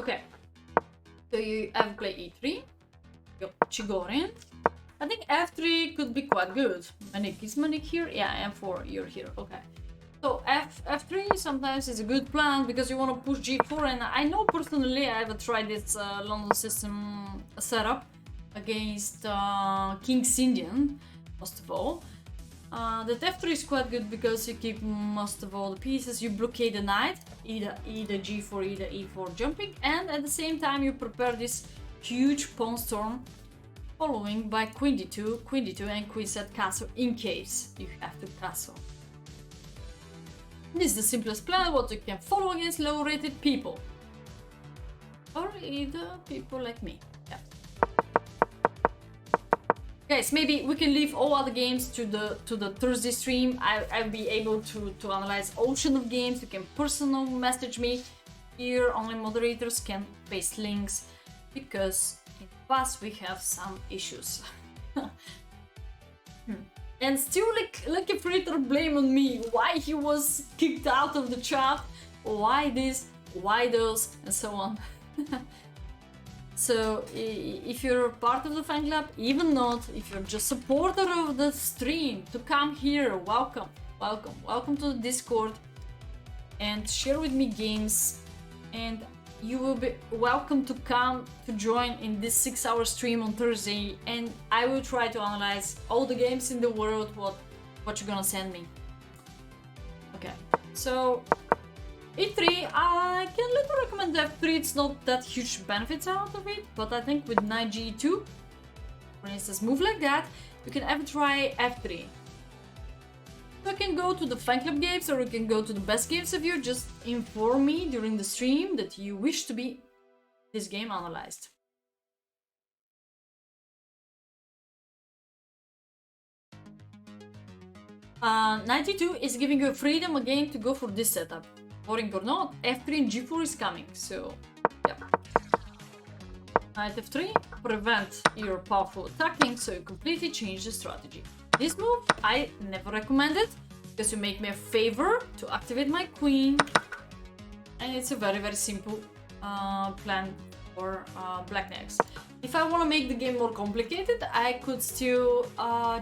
Okay, so you have played e3. Chigorin. I think f3 could be quite good. Manick, is Manick here? Yeah, m4, you're here. Okay. So f3 sometimes is a good plan because you want to push g4, and I know personally I have tried this London system setup against King's Indian, most of all. That f3 is quite good because you keep most of all the pieces, you blockade the knight, either g4, either e4 jumping, and at the same time you prepare this huge pawn storm, following by queen d2, and queen set castle in case you have to castle. This is the simplest plan what you can follow against low-rated people. Or either people like me. Yeah. Guys, maybe we can leave all other games to the Thursday stream. I'll be able to analyze ocean of games. You can personal message me. Here only moderators can paste links because in the past we have some issues. And still like a Fritter blame on me, why he was kicked out of the chat, why this, why those, and so on. So if you're part of the fan club, even not, if you're just supporter of the stream, to come here, welcome, welcome, welcome to the Discord and share with me games, and you will be welcome to come to join in this 6-hour stream on Thursday, and I will try to analyze all the games in the world, what you're gonna send me. Okay, so e3, I can little recommend f3. It's not that huge benefits out of it, but I think with knight g2, for instance, move like that, you can ever try f3. You can go to the fan club games, or you can go to the best games of you. Just inform me during the stream that you wish to be this game analyzed. Knight e2 is giving you freedom again to go for this setup. Boring or not, f3 and g4 is coming, so yeah. Knight f3 prevent your powerful attacking, so you completely change the strategy. This move I never recommend it because you make me a favor to activate my queen, and it's a very simple plan for black knights. If I want to make the game more complicated, I could still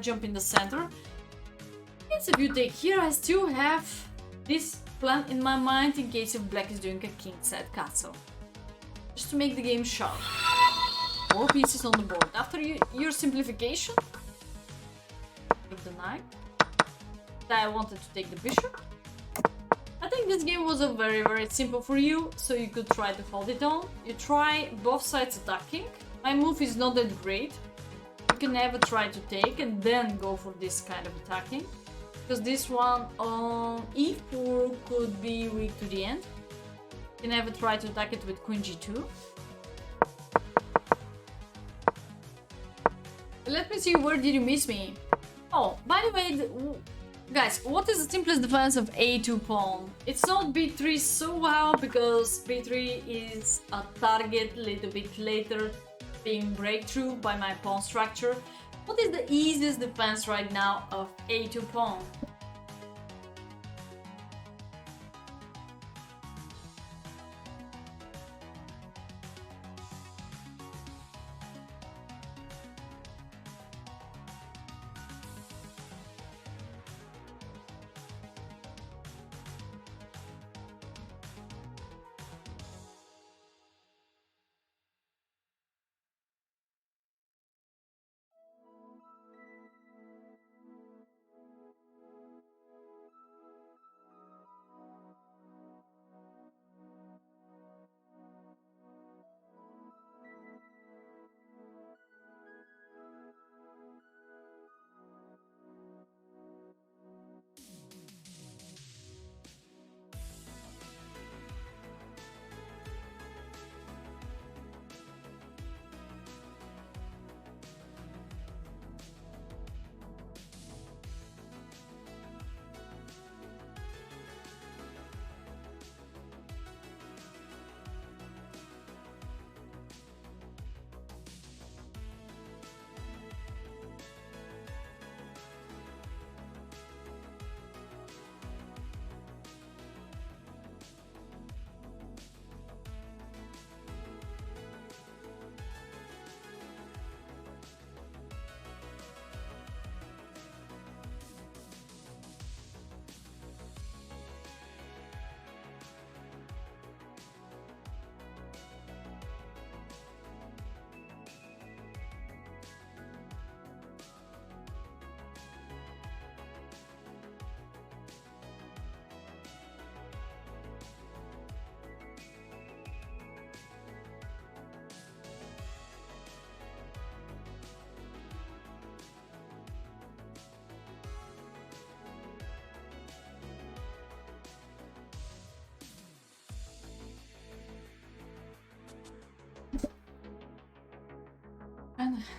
jump in the center. Yes, if you take here, I still have this plan in my mind in case if black is doing a kingside castle, just to make the game sharp. More pieces on the board. After your simplification, take the knight. I wanted to take the bishop. I think this game was a very simple for you, so you could try to hold it on. You try both sides attacking. My move is not that great. You can never try to take and then go for this kind of attacking, because this one on e4 could be weak to the end. You can never try to attack it with queen g2. Let me see, where did you miss me? Oh, by the way, guys, what is the simplest defense of a2 pawn? It's not b3 so well, because b3 is a target a little bit later, being breakthrough by my pawn structure. What is the easiest defense right now of a2 pawn?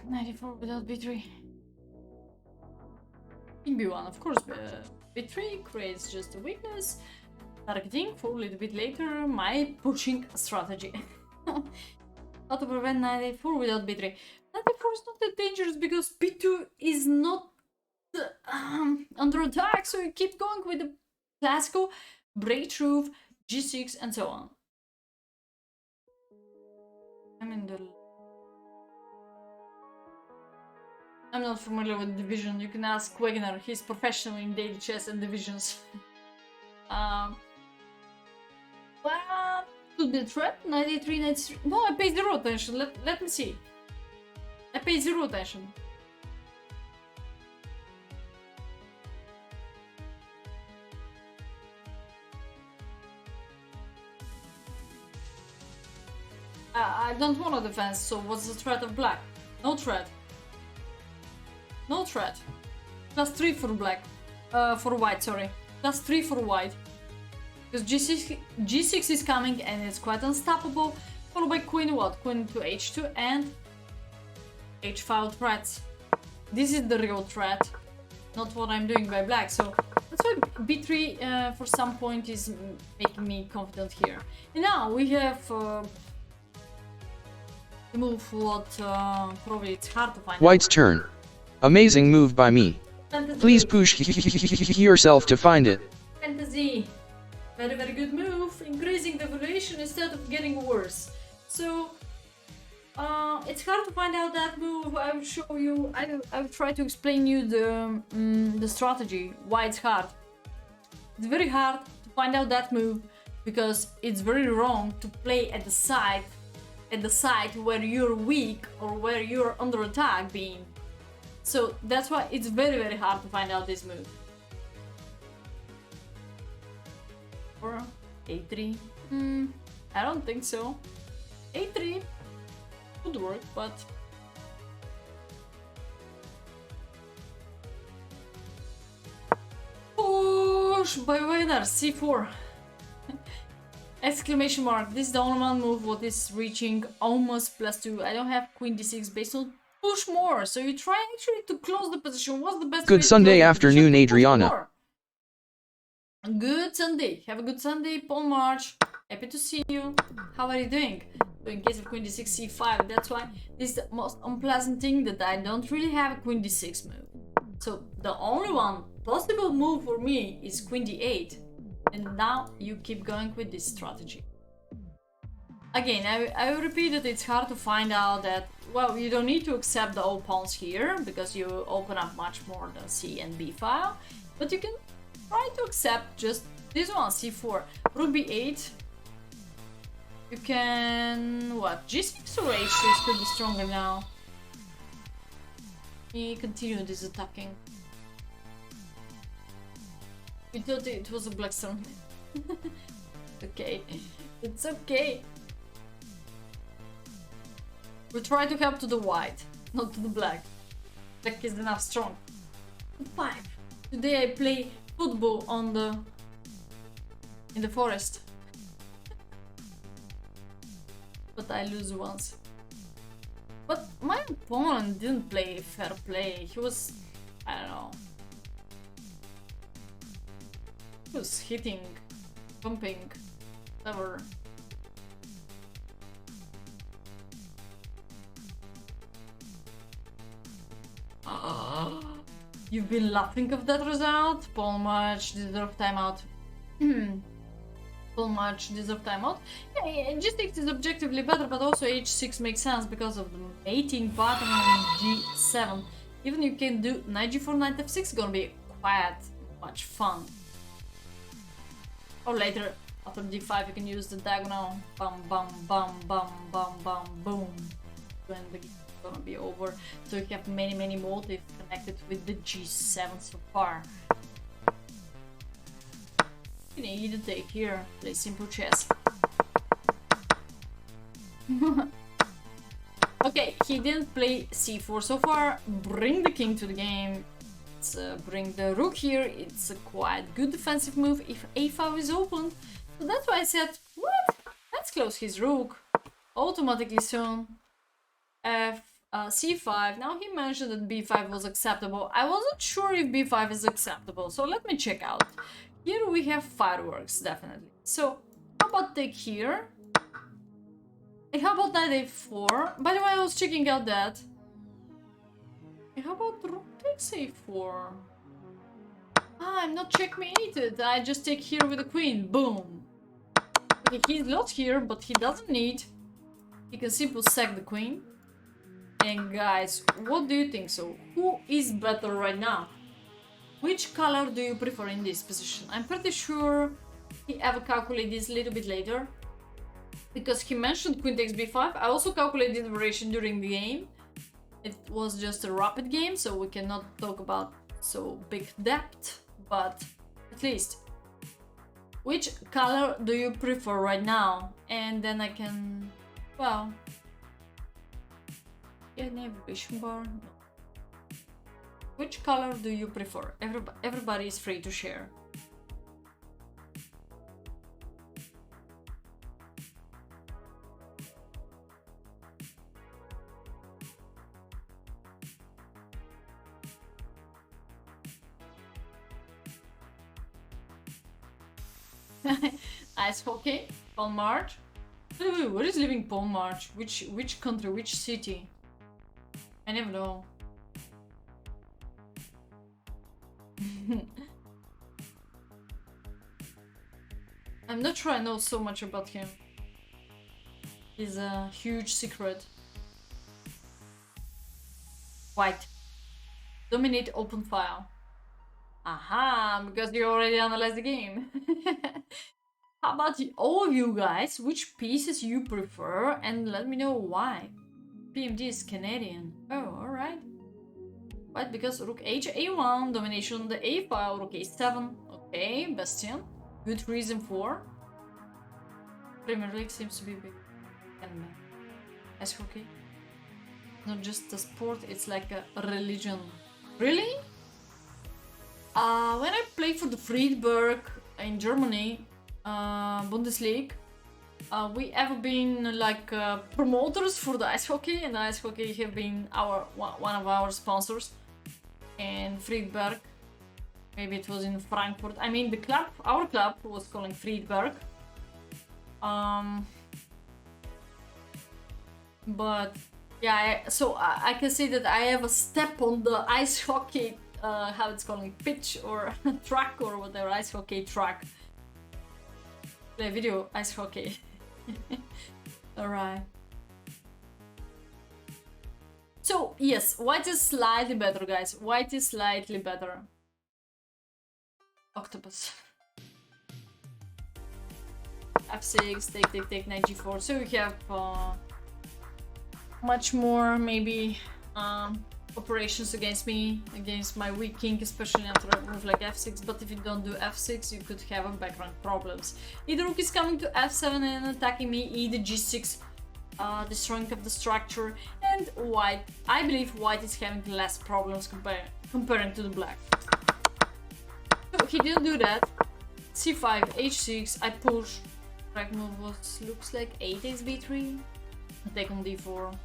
94 without b3. King b1, of course. B3 creates just a weakness. Targeting for a little bit later. My pushing strategy. How to prevent knight a4 without b3. Knight a4 is not that dangerous because b2 is not under attack, so you keep going with the classical breakthrough, g6, and so on. I'm not familiar with division. You can ask Wegener. He's professional in daily chess and divisions. Well, could be a threat. 93, 93. No, I pay 0 attention. Let me see. I pay 0 attention. I don't want a defense, so what's the threat of black? No threat. No threat. +3 for black. For white, sorry. +3 for white. Because G6 is coming and it's quite unstoppable. Followed by queen what? Queen to H2 and H5 threats. This is the real threat. Not what I'm doing by black. So that's why B3 for some point is making me confident here. And now we have the move what probably it's hard to find. White's turn. Amazing move by me. Fantasy. Please push yourself to find it. Fantasy. Very, very good move. Increasing the valuation instead of getting worse. So, it's hard to find out that move. I will show you. I will try to explain you the strategy. Why it's hard. It's very hard to find out that move because it's very wrong to play at the side where you're weak or where you're under attack being. So that's why it's very, very hard to find out this move. Or A3. I don't think so. A3 would work, but push by Wegener, C4. Exclamation mark. This is the only one move what is reaching almost +2. I don't have queen d6 based on push more. So you try actually to close the position. What's the best way Good Sunday afternoon, Adriana. Good Sunday. Have a good Sunday, Paul March. Happy to see you. How are you doing? So in case of queen d6, c5, that's why this is the most unpleasant thing that I don't really have a queen d6 move. So the only one possible move for me is queen d8. And now you keep going with this strategy. Again, I will repeat that it's hard to find out that, well, you don't need to accept the all pawns here because you open up much more the C and B file, but you can try to accept just this one, C4. Rook B8. You can, what, G6 or H2 is still be stronger now. We continue this attacking. We thought it was a blackstone. Okay, it's okay. We try to help to the white, not to the black. Black is enough strong. 5. Today I play football in the forest. But I lose once. But my opponent didn't play fair play. He was, I don't know. He was hitting, bumping, whatever. You've been laughing of that result? Paul March deserved timeout. Paul March deserved timeout. Yeah, G6 is objectively better, but also H6 makes sense because of the mating pattern on G7. Even you can do knight G4, knight F6, gonna be quite much fun. Or later, after D5, you can use the diagonal. Bam, bam, bam, bam, bam, bam, boom. When the game is gonna be over. So you have many, many motifs connected with the G7 so far. You can either take here, play simple chess. Okay, he didn't play C4 so far. Bring the king to the game. Bring the rook here. It's a quite good defensive move if a5 is opened. So that's why I said, what? Let's close his rook automatically soon. c5. Now he mentioned that b5 was acceptable. I wasn't sure if b5 is acceptable, so let me check out. Here we have fireworks, definitely. So how about take here? And how about knight a4? By the way, I was checking out that. And how about rook takes a4? Ah, I'm not checkmated. I just take here with the queen. Boom. Okay, he's lost here, but he doesn't need. He can simply sack the queen. And guys, what do you think? So, who is better right now? Which color do you prefer in this position? I'm pretty sure he ever calculated this a little bit later. Because he mentioned queen takes b5. I also calculated the variation during the game. It was just a rapid game, so we cannot talk about so big depth. But at least, which color do you prefer right now? And then I can, well, yeah, navigation bar. No. Which color do you prefer? Everybody is free to share. Ice hockey, Paul March. Where is living Paul March? Which country? Which city? I never know. I'm not sure I know so much about him. He's a huge secret. White. Dominate open file. Aha, because you already analyzed the game. How about all of you guys? Which pieces you prefer? And let me know why. PMD is Canadian. Oh, alright. What? Because rook h, a1, domination on the a file, rook a7. Okay, Bastion. Good reason for. Premier League seems to be big. And ice hockey. Not just a sport, it's like a religion. Really? When I played for the Friedberg in Germany, Bundesliga, we have been like promoters for the ice hockey, and the ice hockey have been one of our sponsors. And Friedberg, maybe it was in Frankfurt. I mean, the club, our club, was calling Friedberg. But yeah, so I can say that I have a step on the ice hockey. How it's calling pitch or track or whatever, ice hockey track. Play video ice hockey. Alright. So yes, white is slightly better, guys. White is slightly better. Octopus. F6, take, knight g4. So we have much more maybe operations against me, against my weak king, especially after a move like f6. But if you don't do f6, you could have a background problems. Either rook is coming to f7 and attacking me, either g6, destroying of the structure, and white. I believe white is having less problems comparing to the black. So he didn't do that. c5, h6, I push. Correct move was looks like 8 b3. Take on d4.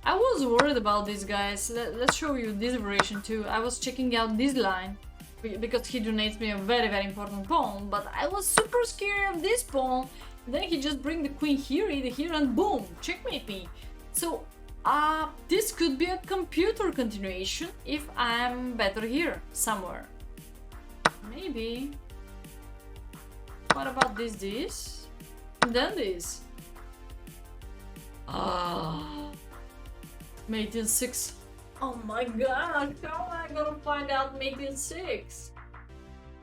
I was worried about this, guys. Let's show you this variation too. I was checking out this line because he donates me a very, very important pawn, but I was super scared of this pawn. Then he just bring the queen here, either here, and boom, checkmate me. So this could be a computer continuation if I'm better here somewhere. Maybe. What about this? And then this. Mate in 6. Oh my god, how am I gonna find out mate in 6?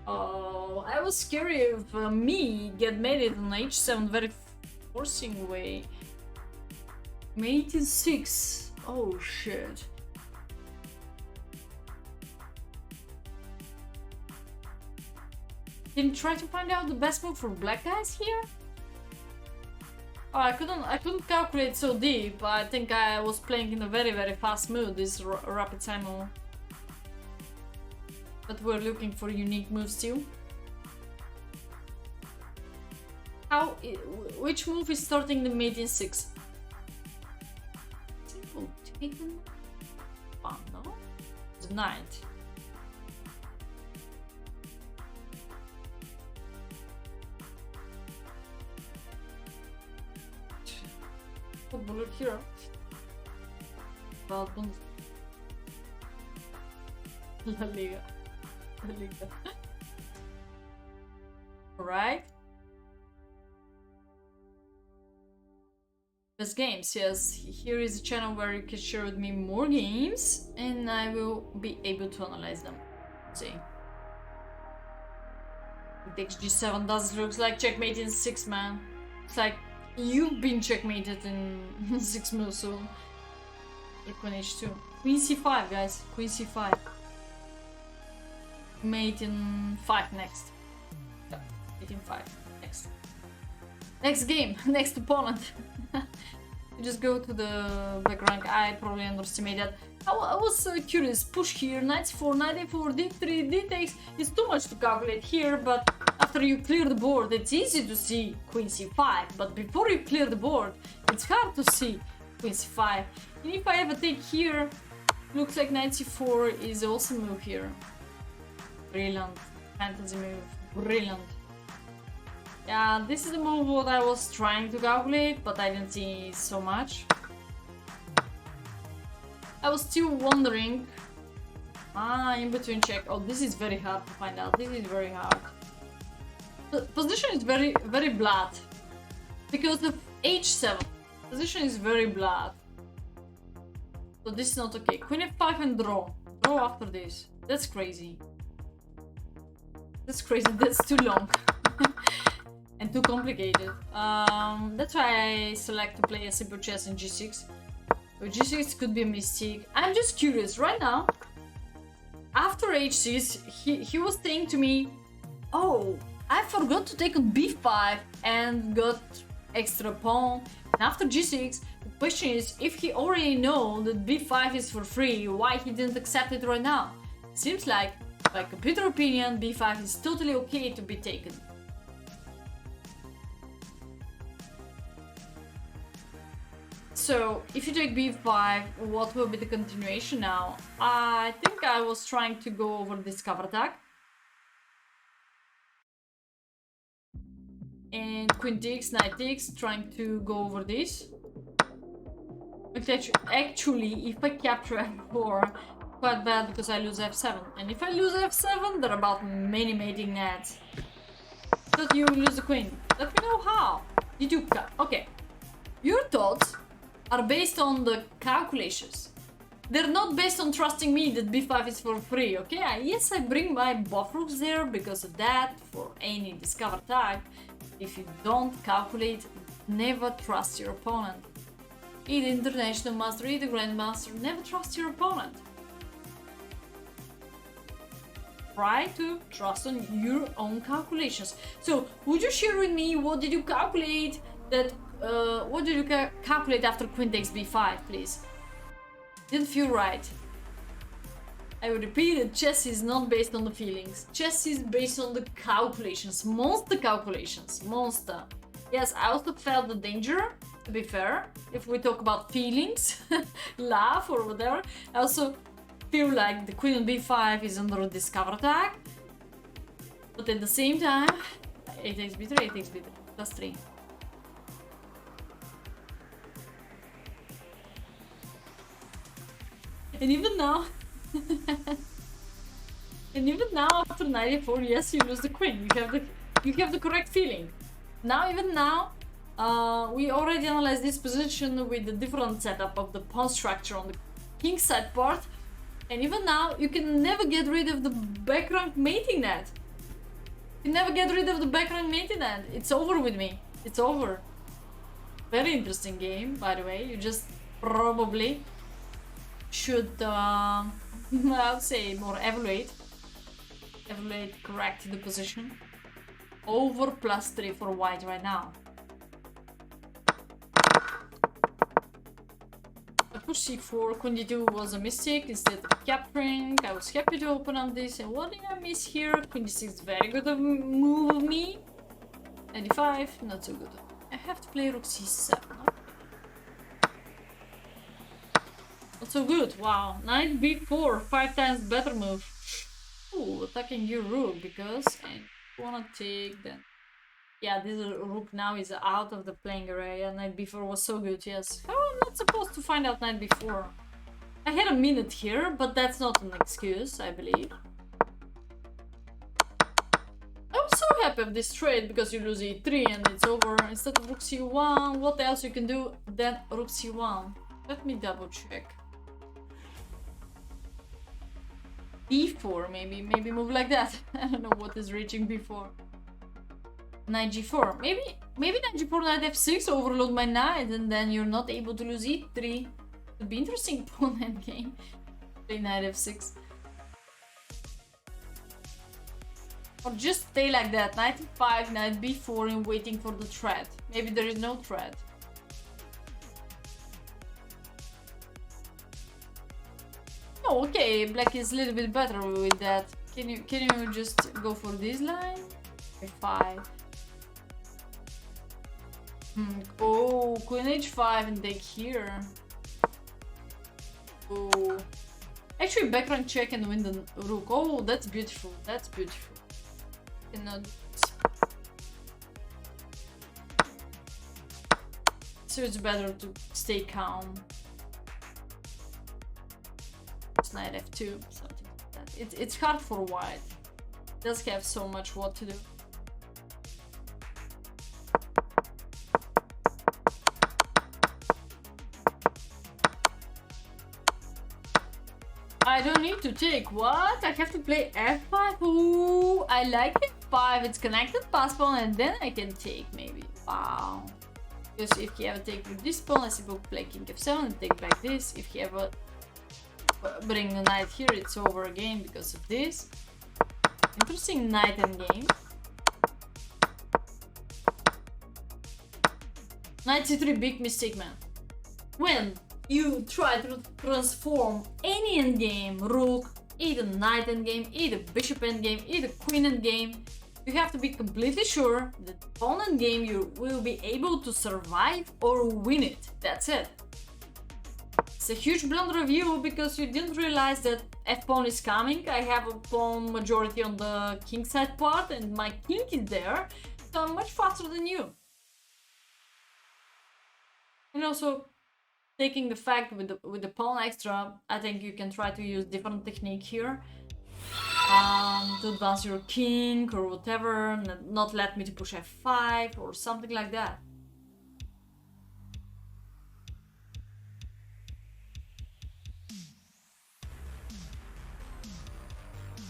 Oh, I was scared if me get mated on h7 very forcing way. Mate in 6. Oh shit. Can you try to find out the best move for black guys here? Oh, I couldn't calculate so deep. I think I was playing in a very, very fast mood, this rapid simul. But we're looking for unique moves too. Which move is starting the mate in 6? Simple. Maiden? Oh, no? The knight. Footballer here. Well, La Liga. La Liga. Alright. Best games, yes. Here is a channel where you can share with me more games and I will be able to analyze them. Let's see. Takes G7 does looks like checkmate in 6, man. It's like you've been checkmated in 6 moves, so Queen H2. Queen C5, guys. Queen C5. Mate in 5 next. Yeah, mate in 5 next. Next game, next opponent. You just go to the back rank. I probably underestimated. I was curious. Push here, knight 4, knight a4, d3, d takes. It's too much to calculate here, but after you clear the board, it's easy to see queen c5. But before you clear the board, it's hard to see queen c5. And if I have a take here, looks like knight c4 is also move here. Brilliant. Fantasy move. Brilliant. Yeah, this is the move what I was trying to calculate, but I didn't see so much. I was still wondering. In between check. Oh, this is very hard to find out. This is very hard. The position is very, very blunt. Because the h7 position is very blunt. So this is not okay. Queen f5 and draw. Draw after this. That's crazy. That's crazy. That's too long. And too complicated. That's why I select to play a simple chess in g6. So g6 could be a mistake. I'm just curious right now. After h6, he was saying to me, "Oh, I forgot to take on b5 and got extra pawn." And after g6, the question is, if he already know that b5 is for free, why he didn't accept it right now? Seems like, by computer opinion, b5 is totally okay to be taken. So, if you take b5, what will be the continuation now? I think I was trying to go over this cover attack. And queen takes, knight takes, trying to go over this. But actually, if I capture f4, quite bad because I lose f7. And if I lose f7, they're about many mating nets. But you lose the queen. Let me know how. Did you cut? Okay. Your thoughts are based on the calculations. They're not based on trusting me that b5 is for free, okay? Yes, I bring my buff rooks there because of that, for any discover tag. If you don't calculate, never trust your opponent. Either international master, either grandmaster, never trust your opponent. Try to trust on your own calculations. So, would you share with me what did you calculate that what did you calculate after queen takes b5, please? Didn't feel right. I will repeat it, chess is not based on the feelings. Chess is based on the calculations, monster calculations, monster. Yes, I also felt the danger, to be fair, if we talk about feelings, laugh or whatever. I also feel like the queen on b5 is under a discover attack. But at the same time, a takes b3, a takes b3, plus 3. And even now, after knight a4, yes, you lose the queen. You have the correct feeling. Even now, we already analyzed this position with the different setup of the pawn structure on the king side part. And even now, you can never get rid of the back rank mating net. You never get rid of the back rank mating net. It's over with me. It's over. Very interesting game, by the way. You just probably should, I would say, more evaluate correct the position. Over plus 3 for white right now. Push c4, queen d2 was a mistake. Instead of capturing, I was happy to open up this. And what did I miss here? Queen d6 is very good move of me. 95, not so good. I have to play rook c7. Not so good. Wow. Knight b4, 5 times better move. Ooh, attacking your rook because I wanna take then. Yeah, this rook now is out of the playing area. Knight b4 was so good, yes. How am I not supposed to find out knight b4? I had a minute here, but that's not an excuse, I believe. I was so happy with this trade because you lose e3 and it's over. Instead of rook c1, what else you can do than rook c1? Let me double check. b4 maybe move like that. I don't know what is reaching b4. Knight g4. Maybe knight g4, knight f6, overload my knight, and then you're not able to lose e3. Could be interesting pawn endgame. Play knight f6. Or just stay like that, knight e5, knight b4, and waiting for the threat. Maybe there is no threat. Oh, okay, black is a little bit better with that. Can you just go for this line? f5. Oh, queen h5 and take here. Oh, actually back rank check and win the rook. Oh, that's beautiful. That's beautiful. Cannot. So it's better to stay calm. It's knight f2, something like that. It's hard for white. It does have so much what to do. I don't need to take. What? I have to play f5? Ooh, I like f5. It's connected pass pawn and then I can take maybe. Wow. Because if he ever take with this pawn, I simply play king f7 and take back this. If he ever bring the knight here, it's over again because of this. Interesting knight endgame. Knight c3, big mistake, man. When you try to transform any endgame, rook, either knight endgame, either bishop endgame, either queen endgame, you have to be completely sure that pawn endgame you will be able to survive or win it. That's it. It's a huge blunder of you because you didn't realize that f-pawn is coming. I have a pawn majority on the king side part and my king is there, so I'm much faster than you. And also, taking the fact with the pawn extra, I think you can try to use different technique here to advance your king or whatever, not let me to push f5 or something like that.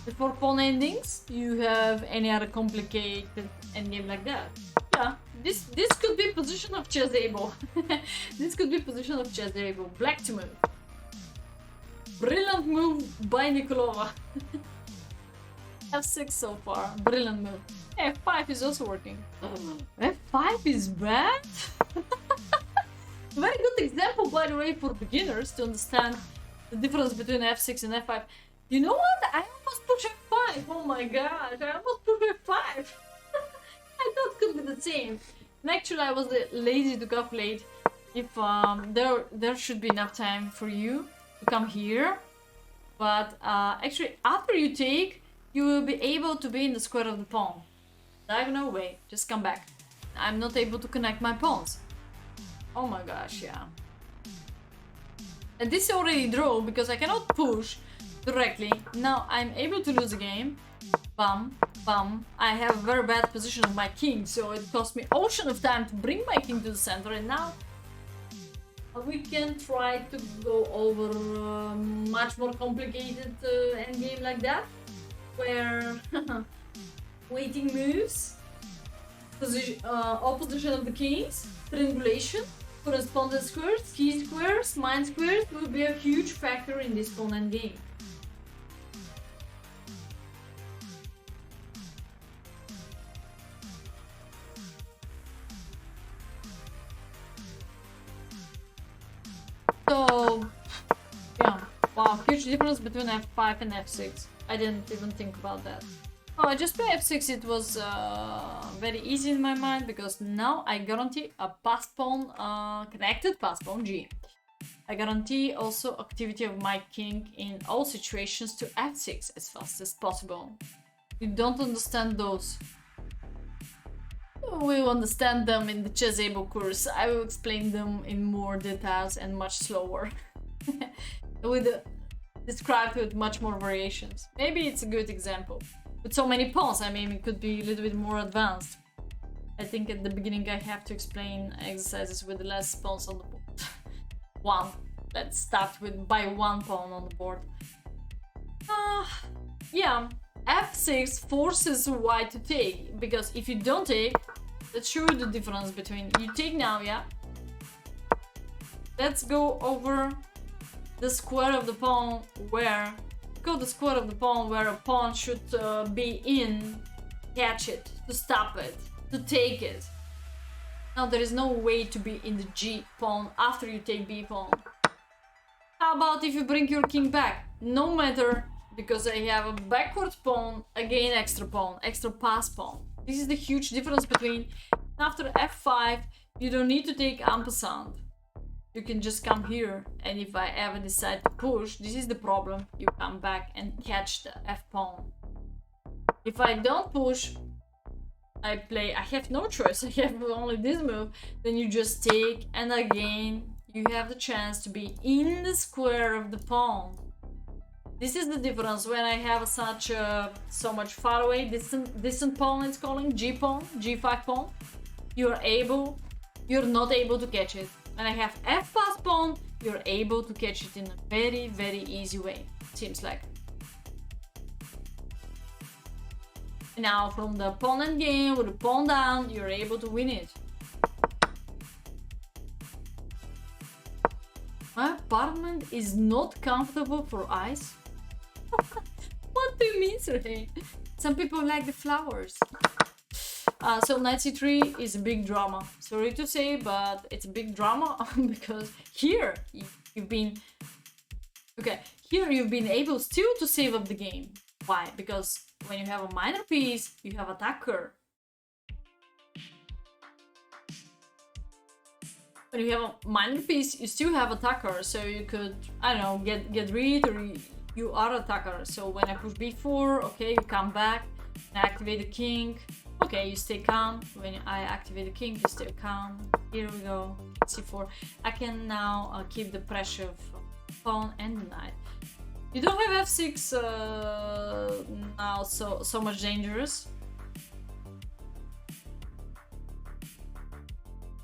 Before pawn endings, you have any other complicated endgame like that? Yeah, this could be position of chess able. This could be position of chess able. Black to move. Brilliant move by Nikolova. f6 so far. Brilliant move. f5 is also working. f5 is bad? Very good example, by the way, for beginners to understand the difference between f6 and f5. You know what? I almost pushed f5. Oh my gosh, I almost pushed f5. I thought it could be the same. And actually, I was lazy to calculate if there should be enough time for you to come here. But actually, after you take, you will be able to be in the square of the pawn. Diagonal way, just come back. I'm not able to connect my pawns. Oh my gosh, yeah. And this is already draw because I cannot push directly. Now I'm able to lose the game. Bam, bam. I have a very bad position of my king, so it cost me ocean of time to bring my king to the center, and now we can try to go over much more complicated endgame like that, where waiting moves, opposition of the kings, triangulation, correspondence squares, key squares, mine squares will be a huge factor in this pawn endgame. So, yeah, wow, huge difference between f5 and f6. I didn't even think about that. Oh, I just play f6, it was very easy in my mind because now I guarantee a pass pawn, connected pass pawn g. I guarantee also activity of my king in all situations to f6 as fast as possible. You don't understand those. We'll understand them in the chessable course. I will explain them in more details and much slower. Described with much more variations. Maybe it's a good example. With so many pawns, I mean, it could be a little bit more advanced. I think at the beginning I have to explain exercises with less pawns on the board. One. Let's start with by one pawn on the board. Yeah, f6 forces white to take, because if you don't take, let's show you the difference between you take now, yeah? Let's go over the square of the pawn where a pawn should be in, catch it, to stop it, to take it. Now there is no way to be in the G pawn after you take B pawn. How about if you bring your king back? No matter, because I have a backward pawn, again extra pawn, extra pass pawn. This is the huge difference between after f5, you don't need to take en passant. You can just come here, and if I ever decide to push, this is the problem, you come back and catch the f pawn. If I don't push, I have no choice, I have only this move, then you just take, and again, you have the chance to be in the square of the pawn. This is the difference when I have such so much far away distant pawn, it's calling G pawn, G5 pawn. You're not able to catch it. When I have F pass pawn, you're able to catch it in a very, very easy way, seems like. Now from the pawn endgame with the pawn down, you're able to win it. My apartment is not comfortable for eyes. What do you mean, Sergey? Some people like the flowers. So knight c3 is a big drama. Sorry to say, but it's a big drama because here you've been able still to save up the game. Why? Because when you have a minor piece, you have attacker. When you have a minor piece, you still have attacker, so you could, I don't know, get rid, or you are attacker. So when I push b4, okay, you come back and activate the king. Okay, you stay calm. When I activate the king, you stay calm. Here we go, c4. I can now keep the pressure of pawn and the knight. You don't have f6 now, so much dangerous.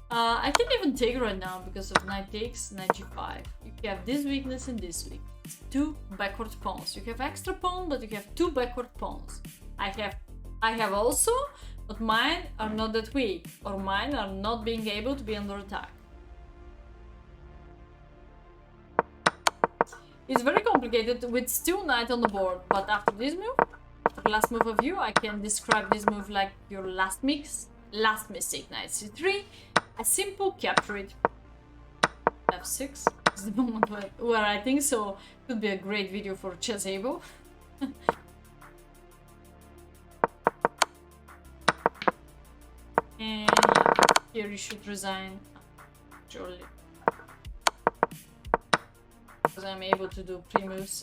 I can't even take right now because of knight takes, knight g5. You have this weakness and this weakness. Two backward pawns. You have extra pawn, but you have two backward pawns. I have also, but mine are not that weak, or mine are not being able to be under attack. It's very complicated with still knight on the board, but after this move, the last move of you, I can describe this move like your last mistake, knight c3, a simple capture it. f6 is the moment where I think so could be a great video for chessable. And here you should resign, surely. Because I'm able to do pre-moves